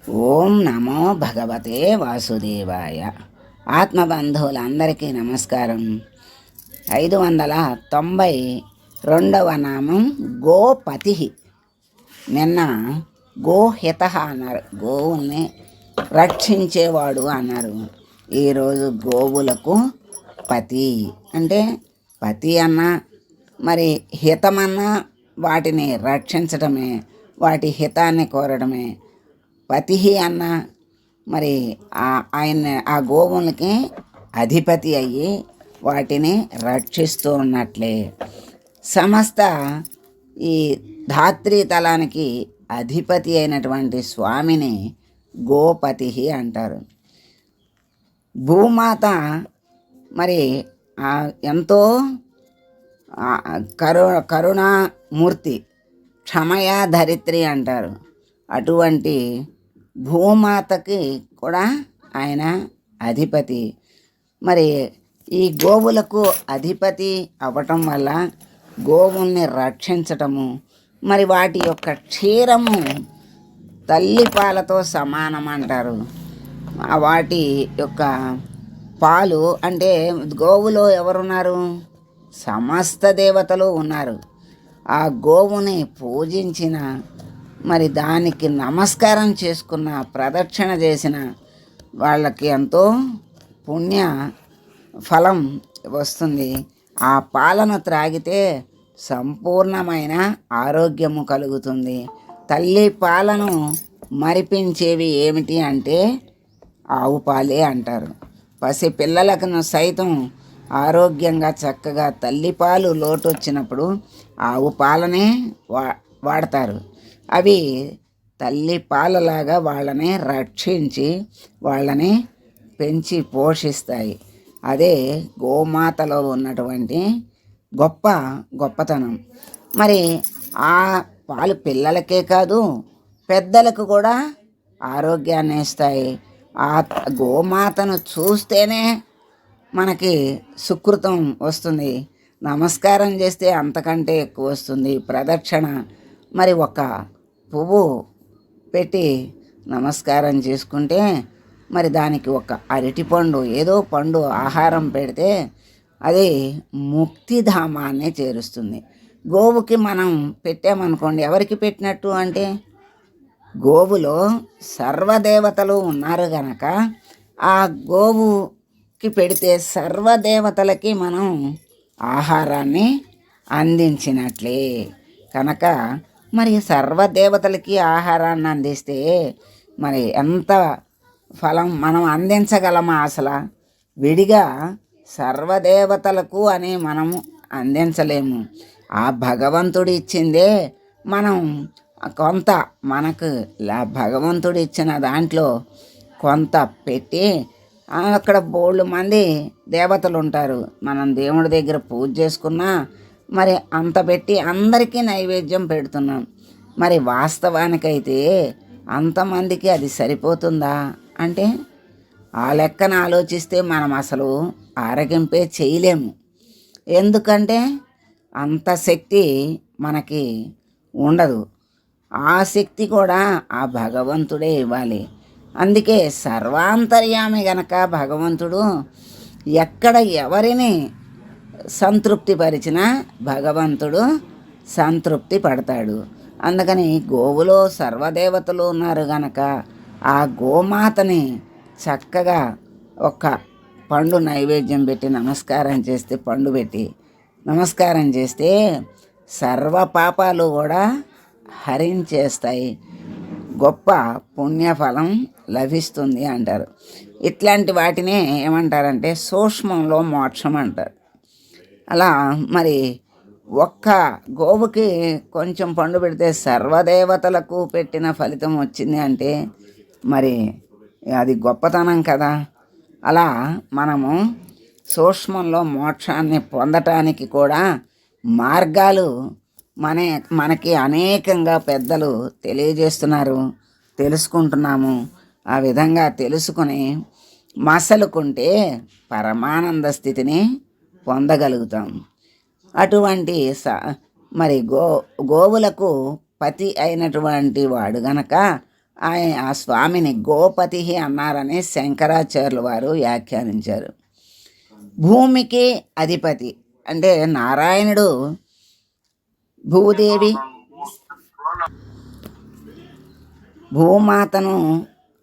ఓం నమో భగవతే వాసుదేవాయ. ఆత్మబంధువులందరికీ నమస్కారం. 592వ నామం గోపతి. నిన్న గోహిత అన్నారు, గోవుల్ని రక్షించేవాడు అన్నారు. ఈరోజు గోవులకు పతి అంటే పతి అన్న మరి హితమన్నా వాటిని రక్షించడమే, వాటి హితాన్ని కోరడమే. పతి అన్న మరి ఆయన ఆ గోవులకి అధిపతి అయ్యి వాటిని రక్షిస్తూ ఉన్నట్లే. సమస్త ఈ ధాత్రీతలానికి అధిపతి అయినటువంటి స్వామిని గోపతి అంటారు. భూమాత మరి ఎంతో కరుణామూర్తి, క్షమయా ధరిత్రి అంటారు. అటువంటి భూమాతకి కూడా ఆయన అధిపతి. మరి ఈ గోవులకు అధిపతి అవ్వటం వల్ల గోవుల్ని రక్షించటము, మరి వాటి యొక్క క్షీరము తల్లి పాలతో సమానం అంటారు. వాటి యొక్క పాలు అంటే గోవులో ఎవరున్నారు? సమస్త దేవతలు ఉన్నారు. ఆ గోవుని పూజించిన, మరి దానికి నమస్కారం చేసుకున్న, ప్రదక్షిణ చేసిన వాళ్ళకి ఎంతో పుణ్య ఫలం వస్తుంది. ఆ పాలను త్రాగితే సంపూర్ణమైన ఆరోగ్యము కలుగుతుంది. తల్లి పాలను మరిపించేవి ఏమిటి అంటే ఆవు పాలే అంటారు. పసి పిల్లలకు సైతం ఆరోగ్యంగా చక్కగా తల్లిపాలు లోటు వచ్చినప్పుడు ఆవు పాలనే వాడతారు. అవి తల్లి పాలలాగా వాళ్ళని రక్షించి వాళ్ళని పెంచి పోషిస్తాయి. అదే గోమాతలో ఉన్నటువంటి గొప్పతనం. మరి ఆ పాలు పిల్లలకే కాదు, పెద్దలకు కూడా ఆరోగ్యాన్ని ఇస్తాయి. ఆ గోమాతను చూస్తేనే మనకి సుకృతం వస్తుంది. నమస్కారం చేస్తే అంతకంటే ఎక్కువ వస్తుంది. ప్రదక్షిణ మరి ఒక పువ్వు పెట్టి నమస్కారం చేసుకుంటే, మరి దానికి ఒక అరటిపండు ఏదో పండు ఆహారం పెడితే అది ముక్తిధామాన్ని చేరుస్తుంది. గోవుకి మనం పెట్టామనుకోండి, ఎవరికి పెట్టినట్టు అంటే గోవులో సర్వదేవతలు ఉన్నారు గనక ఆ గోవుకి పెడితే సర్వదేవతలకి మనం ఆహారాన్ని అందించినట్లే. కనుక మరి సర్వదేవతలకి ఆహారాన్ని అందిస్తే మరి ఎంత ఫలం మనం అందించగలమా? అసలు విడిగా సర్వదేవతలకు అని మనం అందించలేము. ఆ భగవంతుడు ఇచ్చిందే మనం కొంత మనకు భగవంతుడు ఇచ్చిన దాంట్లో కొంత పెట్టి, అక్కడ బోళ్ళు మంది దేవతలు ఉంటారు. మనం దేవుడి దగ్గర పూజ చేసుకున్నా మరి అంత పెట్టి అందరికీ నైవేద్యం పెడుతున్నాం. మరి వాస్తవానికైతే అంతమందికి అది సరిపోతుందా అంటే ఆ లెక్కన ఆలోచిస్తే మనం అసలు ఆరగింపే చేయలేము. ఎందుకంటే అంత శక్తి మనకి ఉండదు. ఆ శక్తి కూడా ఆ భగవంతుడే ఇవ్వాలి. అందుకే సర్వాంతర్యామి గనక భగవంతుడు ఎక్కడ ఎవరిని సంతృప్తిపరిచినా భగవంతుడు సంతృప్తి పడతాడు. అందుకని గోవులో సర్వదేవతలు ఉన్నారు గనక ఆ గోమాతని చక్కగా ఒక పండు నైవేద్యం పెట్టి నమస్కారం చేస్తే, పండు పెట్టి నమస్కారం చేస్తే సర్వ పాపాలు కూడా హరించేస్తాయి. గొప్ప పుణ్యఫలం లభిస్తుంది అంటారు. ఇట్లాంటి వాటినే ఏమంటారంటే సూక్ష్మంలో మోక్షం అంటారు. అలా మరి ఒక్క గోవుకి కొంచెం పండు పెడితే సర్వదేవతలకు పెట్టిన ఫలితం వచ్చింది అంటే మరి అది గొప్పతనం కదా. అలా మనము సూక్ష్మంలో మోక్షాన్ని పొందటానికి కూడా మార్గాలు మనకి అనేకంగా పెద్దలు తెలియజేస్తున్నారు, తెలుసుకుంటున్నాము. ఆ విధంగా తెలుసుకుని మసలుకుంటే పరమానంద స్థితిని పొందగలుగుతాం. అటువంటి మరి గోవులకు పతి అయినటువంటి వాడు గనక ఆ స్వామిని గోపతి అన్నారని శంకరాచార్యుల వారు వ్యాఖ్యానించారు. భూమికి అధిపతి అంటే నారాయణుడు భూదేవి భూమాతను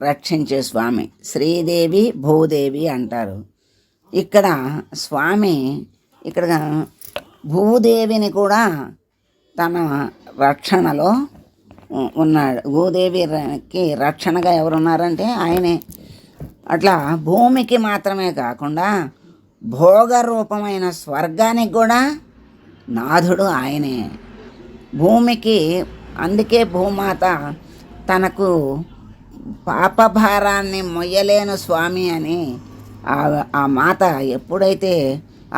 రక్షించే స్వామి, శ్రీదేవి భూదేవి అంటారు. ఇక్కడ స్వామి ఇక్కడ భూదేవిని కూడా తన రక్షణలో ఉన్నాడు. భూదేవికి రక్షణగా ఎవరున్నారంటే ఆయనే. అట్లా భూమికి మాత్రమే కాకుండా భోగ రూపమైన స్వర్గానికి కూడా నాథుడు ఆయనే. భూమికి అందుకే భూమాత తనకు పాపభారాన్ని మొయ్యలేను స్వామి అని ఆ మాత ఎప్పుడైతే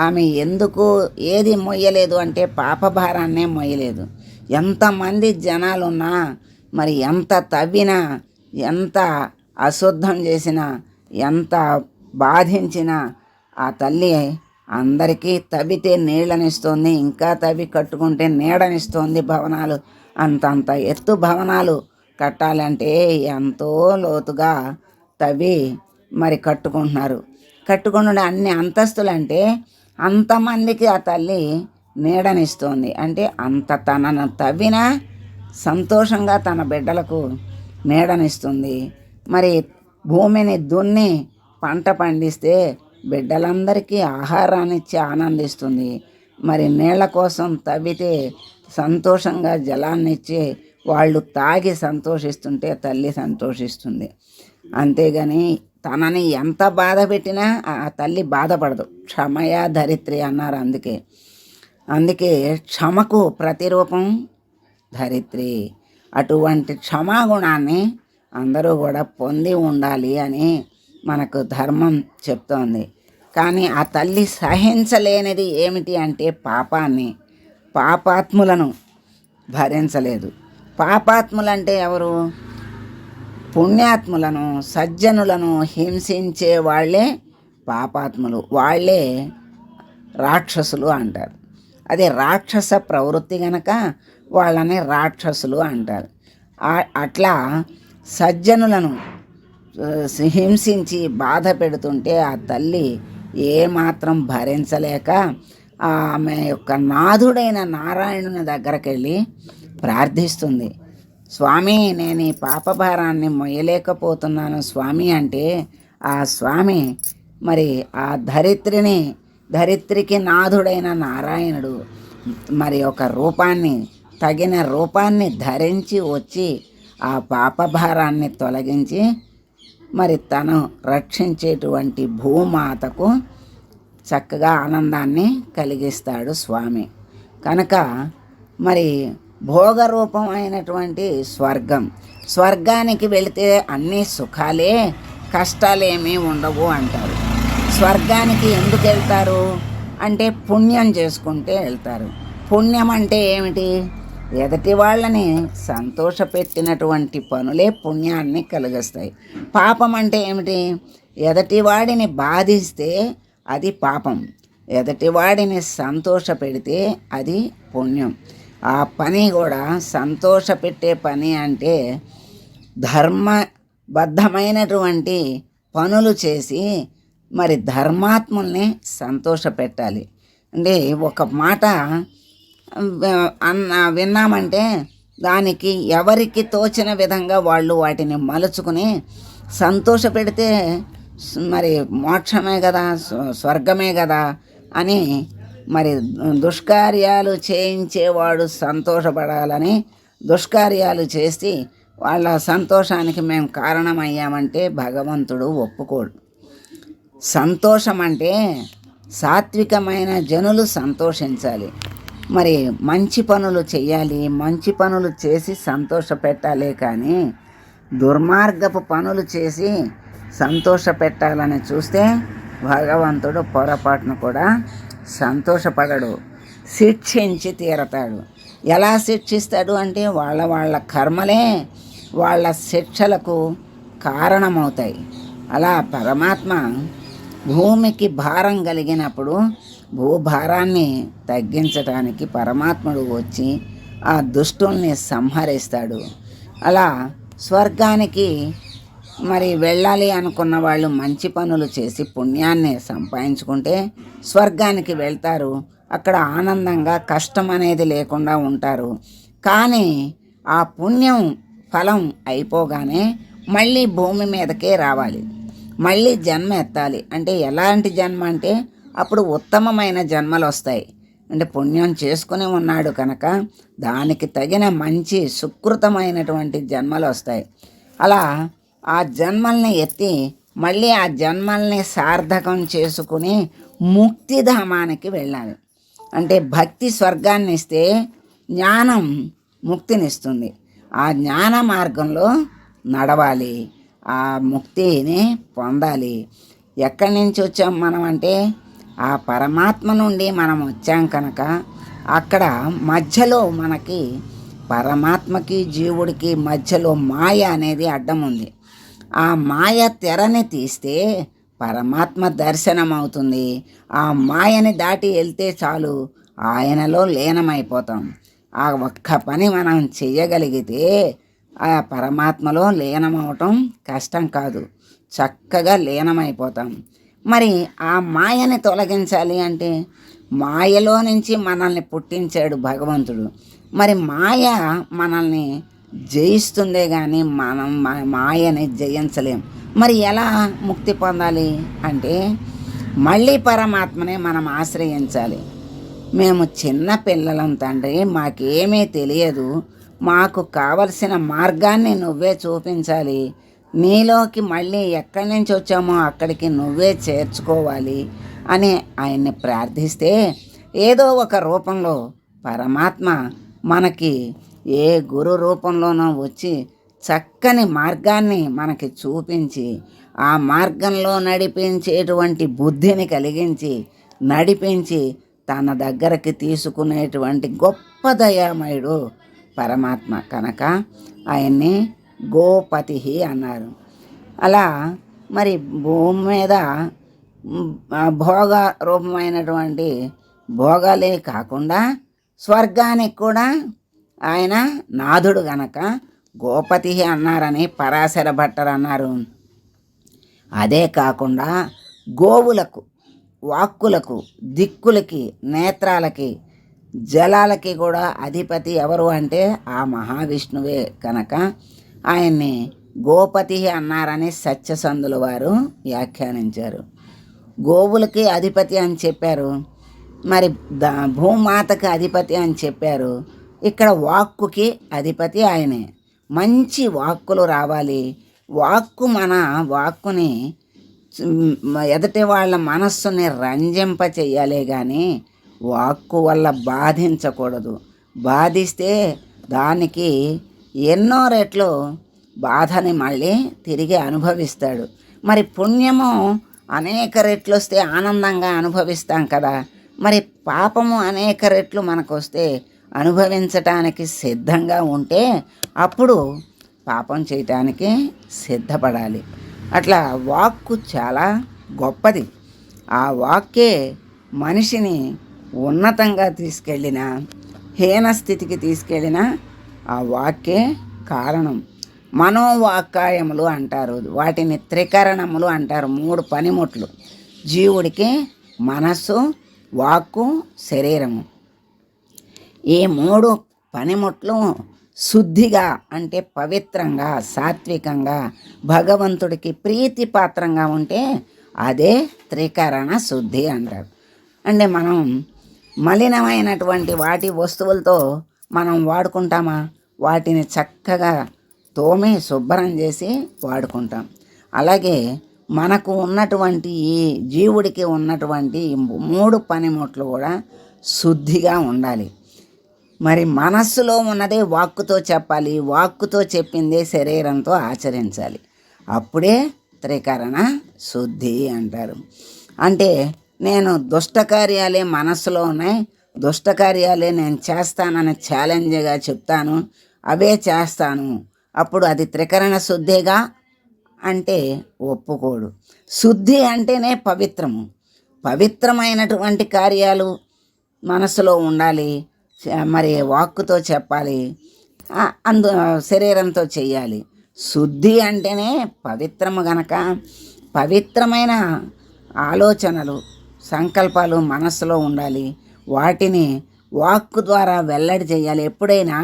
ఆమె ఎందుకు ఏది మొయ్యలేదు అంటే పాపభారాన్నే మొయ్యలేదు. ఎంతమంది జనాలున్నా మరి ఎంత తవ్వినా ఎంత అశుద్ధం చేసినా ఎంత బాధించినా ఆ తల్లి అందరికీ తవ్వితే నీళ్ళనిస్తుంది, ఇంకా తవ్వి కట్టుకుంటే నీడనిస్తుంది. భవనాలు అంతంత ఎత్తు భవనాలు కట్టాలంటే ఎంతో లోతుగా తవ్వి మరి కట్టుకుంటున్నారు. కట్టుకుంటుండే అన్ని అంతస్తులంటే అంతమందికి ఆ తల్లి నీడనిస్తుంది. అంటే అంత తనను తవ్వినా సంతోషంగా తన బిడ్డలకు నీడనిస్తుంది. మరి భూమిని దున్ని పంట పండిస్తే బిడ్డలందరికీ ఆహారాన్ని ఇచ్చి ఆనందిస్తుంది. మరి నీళ్ల కోసం తవ్వితే సంతోషంగా జలాన్ని ఇచ్చి వాళ్ళు తాగి సంతోషిస్తుంటే తల్లి సంతోషిస్తుంది. అంతేగాని తనని ఎంత బాధ పెట్టినా ఆ తల్లి బాధపడదు. క్షమయా ధరిత్రి అన్నారు. అందుకే క్షమకు ప్రతిరూపం ధరిత్రి. అటువంటి క్షమాగుణాన్ని అందరూ కూడా పొంది ఉండాలి అని మనకు ధర్మం చెప్తోంది. కానీ ఆ తల్లి సహించలేనిది ఏమిటి అంటే పాపాన్ని, పాపాత్ములను భరించలేదు. పాపాత్ములంటే ఎవరు? పుణ్యాత్ములను సజ్జనులను హింసించే వాళ్ళే పాపాత్ములు, వాళ్ళే రాక్షసులు అంటారు. అదే రాక్షస ప్రవృత్తి గనక వాళ్ళని రాక్షసులు అంటారు. అట్లా సజ్జనులను హింసించి బాధ పెడుతుంటే ఆ తల్లి ఏమాత్రం భరించలేక ఆమె యొక్క నాథుడైన నారాయణుని దగ్గరికి వెళ్ళి ప్రార్థిస్తుంది. స్వామి, నేను ఈ పాపభారాన్ని మొయ్యలేకపోతున్నాను స్వామి అంటే ఆ స్వామి మరి ఆ ధరిత్రికి నాథుడైన నారాయణుడు మరి ఒక రూపాన్ని, తగిన రూపాన్ని ధరించి వచ్చి ఆ పాపభారాన్ని తొలగించి మరి తను రక్షించేటువంటి భూమాతకు చక్కగా ఆనందాన్ని కలిగిస్తాడు స్వామి. కనుక మరి భోగరూపమైనటువంటి స్వర్గానికి వెళితే అన్నీ సుఖాలే, కష్టాలేమీ ఉండవు అంటారు. స్వర్గానికి ఎందుకు వెళ్తారు అంటే పుణ్యం చేసుకుంటే వెళ్తారు. పుణ్యం అంటే ఏమిటి? ఎదుటి వాళ్ళని సంతోషపెట్టినటువంటి పనులే పుణ్యాన్ని కలిగిస్తాయి. పాపం అంటే ఏమిటి? ఎదుటివాడిని బాధిస్తే అది పాపం, ఎదుటివాడిని సంతోషపెడితే అది పుణ్యం. ఆ పని కూడా సంతోషపెట్టే పని అంటే ధర్మబద్ధమైనటువంటి పనులు చేసి మరి ధర్మాత్ముల్ని సంతోషపెట్టాలి. అంటే ఒక మాట విన్నామంటే దానికి ఎవరికి తోచిన విధంగా వాళ్ళు వాటిని మలుచుకుని సంతోషపెడితే మరి మోక్షమే కదా, స్వర్గమే కదా అని మరి దుష్కార్యాలు చేయించేవాడు సంతోషపడాలని దుష్కార్యాలు చేసి వాళ్ళ సంతోషానికి మేము కారణమయ్యామంటే భగవంతుడు ఒప్పుకోడు. సంతోషం అంటే సాత్వికమైన జనులు సంతోషించాలి. మరి మంచి పనులు చేయాలి, మంచి పనులు చేసి సంతోషపెట్టాలే కానీ దుర్మార్గపు పనులు చేసి సంతోషపెట్టాలని చూస్తే భగవంతుడు పొరపాటును కూడా సంతోషపడడు, శిక్షించి తీరతాడు. ఎలా శిక్షిస్తాడు అంటే వాళ్ళ కర్మలే వాళ్ళ శిక్షలకు కారణమవుతాయి. అలా పరమాత్మ భూమికి భారం కలిగినప్పుడు భూభారాన్ని తగ్గించడానికి పరమాత్ముడు వచ్చి ఆ దుష్టుల్ని సంహరిస్తాడు. అలా స్వర్గానికి మరి వెళ్ళాలి అనుకున్న వాళ్ళు మంచి పనులు చేసి పుణ్యాన్ని సంపాదించుకుంటే స్వర్గానికి వెళ్తారు. అక్కడ ఆనందంగా కష్టం అనేది లేకుండా ఉంటారు. కానీ ఆ పుణ్యం ఫలం అయిపోగానే మళ్ళీ భూమి మీదకే రావాలి, మళ్ళీ జన్మ ఎత్తాలి. అంటే ఎలాంటి జన్మ అంటే అప్పుడు ఉత్తమమైన జన్మలు వస్తాయి. అంటే పుణ్యం చేసుకుని ఉన్నాడు కనుక దానికి తగిన మంచి సుకృతమైనటువంటి జన్మలు వస్తాయి. అలా ఆ జన్మల్ని ఎత్తి మళ్ళీ ఆ జన్మల్ని సార్థకం చేసుకుని ముక్తిధామానికి వెళ్ళాలి. అంటే భక్తి స్వర్గాన్ని ఇస్తే జ్ఞానం ముక్తినిస్తుంది. ఆ జ్ఞాన మార్గంలో నడవాలి, ఆ ముక్తిని పొందాలి. ఎక్కడి నుంచి వచ్చాం మనం అంటే ఆ పరమాత్మ నుండి మనం వచ్చాం కనుక అక్కడ మధ్యలో మనకి పరమాత్మకి జీవుడికి మధ్యలో మాయ అనేది అడ్డం ఉంది. ఆ మాయ తెరని తీస్తే పరమాత్మ దర్శనం అవుతుంది. ఆ మాయని దాటి వెళ్తే చాలు ఆయనలో లీనమైపోతాం. ఆ ఒక్క పని మనం చెయ్యగలిగితే ఆ పరమాత్మలో లీనమవటం కష్టం కాదు, చక్కగా లీనమైపోతాం. మరి ఆ మాయని తొలగించాలి అంటే మాయలో నుంచి మనల్ని పుట్టించాడు భగవంతుడు. మరి మాయ మనల్ని జయిస్తుందే కానీ మనం మాయని జయించలేం. మరి ఎలా ముక్తి పొందాలి అంటే మళ్ళీ పరమాత్మనే మనం ఆశ్రయించాలి. మేము చిన్న పిల్లలం తండ్రి, మాకేమీ తెలియదు, మాకు కావలసిన మార్గాన్ని నువ్వే చూపించాలి, నీలోకి మళ్ళీ ఎక్కడి నుంచి వచ్చామో అక్కడికి నువ్వే చేర్చుకోవాలి అని ఆయన్ని ప్రార్థిస్తే ఏదో ఒక రూపంలో పరమాత్మ మనకి ఏ గురు రూపంలోనో వచ్చి చక్కని మార్గాన్ని మనకి చూపించి ఆ మార్గంలో నడిపించేటువంటి బుద్ధిని కలిగించి నడిపించి తన దగ్గరికి తీసుకునేటువంటి గొప్ప దయామయుడు పరమాత్మ కనుక ఆయన్ని గోపతి అన్నారు. అలా మరి భూమి మీద భోగ రూపమైనటువంటి భోగాలే కాకుండా స్వర్గానికి కూడా ఆయన నాథుడు గనక గోపతి అన్నారని పరాశర భట్టర్ అన్నారు. అదే కాకుండా గోవులకు, వాక్కులకు, దిక్కులకి, నేత్రాలకి, జలాలకి కూడా అధిపతి ఎవరు అంటే ఆ మహావిష్ణువే కనుక ఆయన్ని గోపతి అన్నారని సత్యసంధుల వారు వ్యాఖ్యానించారు. గోవులకి అధిపతి అని చెప్పారు, మరి భూమాతకి అధిపతి అని చెప్పారు. ఇక్కడ వాక్కుకి అధిపతి ఆయనే. మంచి వాక్కులు రావాలి. మన వాక్కుని ఎదుటి వాళ్ళ మనస్సుని రంజింప చెయ్యాలే కానీ వాక్కు వల్ల బాధించకూడదు. బాధిస్తే దానికి ఎన్నో రెట్లు బాధని మళ్ళీ తిరిగి అనుభవిస్తాడు. మరి పుణ్యము అనేక రెట్లు వస్తే ఆనందంగా అనుభవిస్తాం కదా, మరి పాపము అనేక రెట్లు మనకు వస్తే అనుభవించటానికి సిద్ధంగా ఉంటే అప్పుడు పాపం చేయటానికి సిద్ధపడాలి. అట్లా వాక్కు చాలా గొప్పది. ఆ వాక్కే మనిషిని ఉన్నతంగా తీసుకెళ్ళిన, హీన స్థితికి తీసుకెళ్ళిన ఆ వాక్కే కారణం. మనోవాక్కాయములు అంటారు, వాటిని త్రికరణములు అంటారు. 3 పనిముట్లు జీవుడికి: మనస్సు, వాక్కు, శరీరము. ఈ 3 పనిముట్లు శుద్ధిగా అంటే పవిత్రంగా, సాత్వికంగా, భగవంతుడికి ప్రీతిపాత్రంగా ఉంటే అదే త్రికరణ శుద్ధి అంటారు. అంటే మనం మలినమైనటువంటి వాటి వస్తువులతో మనం వాడుకుంటామా? వాటిని చక్కగా తోమి శుభ్రం చేసి వాడుకుంటాం. అలాగే మనకు ఉన్నటువంటి ఈ జీవుడికి ఉన్నటువంటి 3 పనిముట్లు కూడా శుద్ధిగా ఉండాలి. మరి మనస్సులో ఉన్నదే వాక్కుతో చెప్పాలి, వాక్కుతో చెప్పిందే శరీరంతో ఆచరించాలి. అప్పుడే త్రికరణ శుద్ధి అంటారు. అంటే నేను దుష్టకార్యాలే మనస్సులో ఉన్నాయి, దుష్టకార్యాలే నేను చేస్తానని ఛాలెంజ్గా చెప్తాను, అవే చేస్తాను, అప్పుడు అది త్రికరణ శుద్ధిగా అంటే ఒప్పుకోడు. శుద్ధి అంటేనే పవిత్రము. పవిత్రమైనటువంటి కార్యాలు మనసులో ఉండాలి, మరి వాక్కుతో చెప్పాలి, శరీరంతో చెయ్యాలి. శుద్ధి అంటేనే పవిత్రము గనక పవిత్రమైన ఆలోచనలు సంకల్పాలు మనస్సులో ఉండాలి. వాటిని వాక్కు ద్వారా వెల్లడి చేయాలి. ఎప్పుడైనా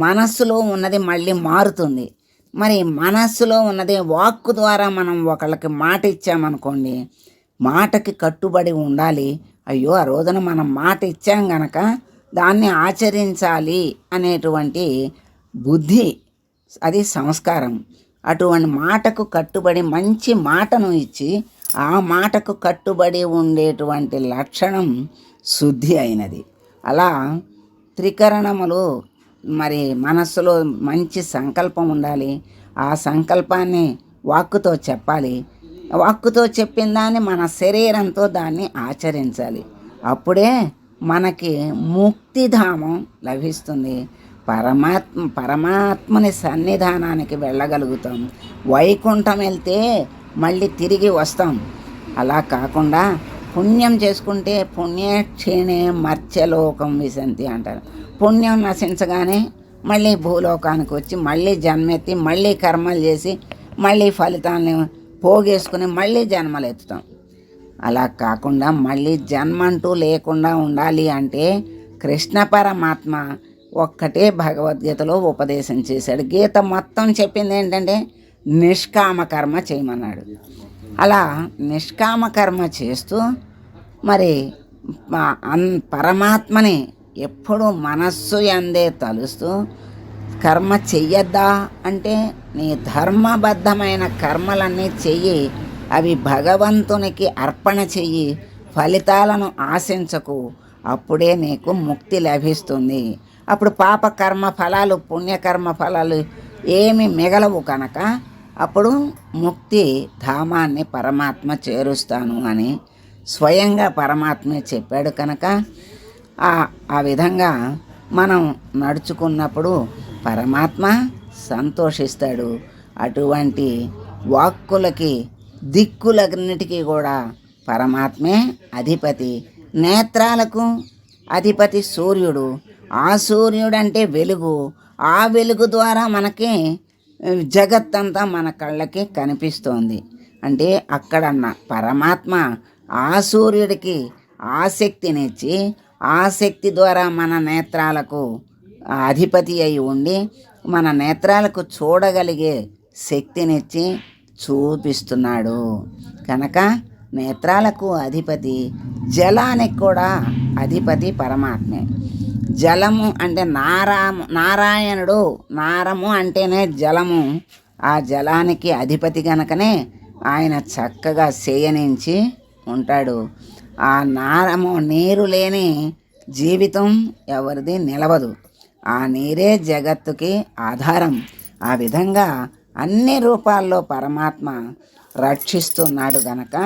మనస్సులో ఉన్నది మళ్ళీ మారుతుంది. మరి మనస్సులో ఉన్నది వాక్కు ద్వారా మనం ఒకళ్ళకి మాట ఇచ్చామనుకోండి, మాటకి కట్టుబడి ఉండాలి. అయ్యో ఆ రోజున మనం మాట ఇచ్చాం గనక దాన్ని ఆచరించాలి అనేటువంటి బుద్ధి, అది సంస్కారం. అటువంటి మాటకు కట్టుబడి మంచి మాటను ఇచ్చి ఆ మాటకు కట్టుబడి ఉండేటువంటి లక్షణం శుద్ధి అయినది. అలా త్రికరణములు మరి మనస్సులో మంచి సంకల్పం ఉండాలి. ఆ సంకల్పాన్ని వాక్కుతో చెప్పాలి. వాక్కుతో చెప్పిన దాన్ని మన శరీరంతో దాన్ని ఆచరించాలి. అప్పుడే మనకి ముక్తిధామం లభిస్తుంది. పరమాత్మని సన్నిధానానికి వెళ్ళగలుగుతాం. వైకుంఠం వెళ్తే మళ్ళీ తిరిగి వస్తాం. అలా కాకుండా పుణ్యం చేసుకుంటే పుణ్యక్షీణే మర్త్యలోకం విశంతి అంటారు. పుణ్యం నశించగానే మళ్ళీ భూలోకానికి వచ్చి మళ్ళీ జన్మెత్తి మళ్ళీ కర్మలు చేసి మళ్ళీ ఫలితాన్ని పోగేసుకుని మళ్ళీ జన్మలు ఎత్తుతాం. అలా కాకుండా మళ్ళీ జన్మంటూ లేకుండా ఉండాలి అంటే కృష్ణ పరమాత్మ ఒక్కటే భగవద్గీతలో ఉపదేశం చేశాడు. గీత మొత్తం చెప్పింది ఏంటంటే నిష్కామ కర్మ చేయమన్నాడు. అలా నిష్కామ కర్మ చేస్తూ మరి పరమాత్మని ఎప్పుడూ మనస్సు యందే తలుస్తూ కర్మ చెయ్యద్దా అంటే నీ ధర్మబద్ధమైన కర్మలన్నీ చెయ్యి, అవి భగవంతునికి అర్పణ చెయ్యి, ఫలితాలను ఆశించకు. అప్పుడే నీకు ముక్తి లభిస్తుంది. అప్పుడు పాప కర్మ ఫలాలు పుణ్యకర్మ ఫలాలు ఏమి మిగలవు కనుక అప్పుడు ముక్తి ధామాన్ని పరమాత్మ చేరుస్తాను అని స్వయంగా పరమాత్మే చెప్పాడు కనుక ఆ విధంగా మనం నడుచుకున్నప్పుడు పరమాత్మ సంతోషిస్తాడు. అటువంటి వాక్కులకి దిక్కులన్నిటికీ కూడా పరమాత్మే అధిపతి. నేత్రాలకు అధిపతి సూర్యుడు. ఆ సూర్యుడు అంటే వెలుగు. ఆ వెలుగు ద్వారా మనకి జగత్తంతా మన కళ్ళకి కనిపిస్తోంది. అంటే అక్కడన్న పరమాత్మ ఆ సూర్యుడికి ఆసక్తినిచ్చి ఆ శక్తి ద్వారా మన నేత్రాలకు అధిపతి అయి ఉండి మన నేత్రాలకు చూడగలిగే శక్తినిచ్చి చూపిస్తున్నాడు. కనుక నేత్రాలకు అధిపతి, జలానికి కూడా అధిపతి పరమాత్మే. జలము అంటే నారాయణుడు, నారము అంటేనే జలము. ఆ జలానికి అధిపతి కనుకనే ఆయన చక్కగా శయనించి ఉంటాడు. ఆ నారము, నీరు లేని జీవితం ఎవరిది నిలవదు. ఆ నీరే జగత్తుకి ఆధారం. ఆ విధంగా అన్ని రూపాల్లో పరమాత్మ రక్షిస్తున్నాడు గనక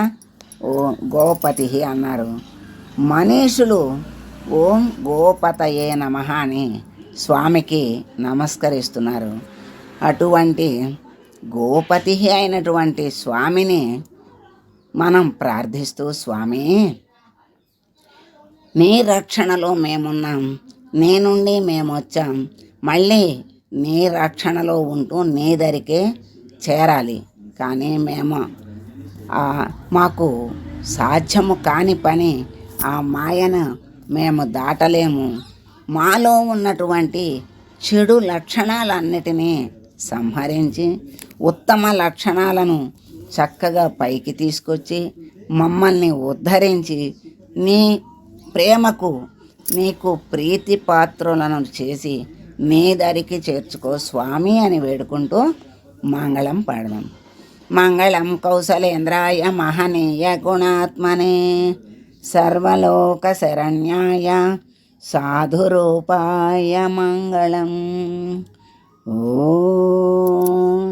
ఓ గోపతి అన్నారు. మనీషులు ఓం గోపతయే నమః అని స్వామికి నమస్కరిస్తున్నారు. అటువంటి గోపతి అయినటువంటి స్వామిని మనం ప్రార్థిస్తూ, స్వామి నీ రక్షణలో మేమున్నాం, నీ నుండి మేము వచ్చాం, మళ్ళీ నీ రక్షణలో ఉంటూ నీ దరికే చేరాలి. కానీ మాకు సాధ్యము కాని పని, ఆ మాయను మేము దాటలేము. మాలో ఉన్నటువంటి చెడు లక్షణాలన్నిటినీ సంహరించి ఉత్తమ లక్షణాలను చక్కగా పైకి తీసుకొచ్చి మమ్మల్ని ఉద్ధరించి నీ ప్రేమకు నీకు ప్రీతి పాత్రులను చేసి నీ దరికి చేర్చుకో స్వామి అని వేడుకుంటూ మంగళం పాడదాం. మంగళం కౌసలేంద్రాయ మహనీయ గుణాత్మనే సర్వలోక శరణ్యాయ సాధురూపాయ మంగళం. ఓం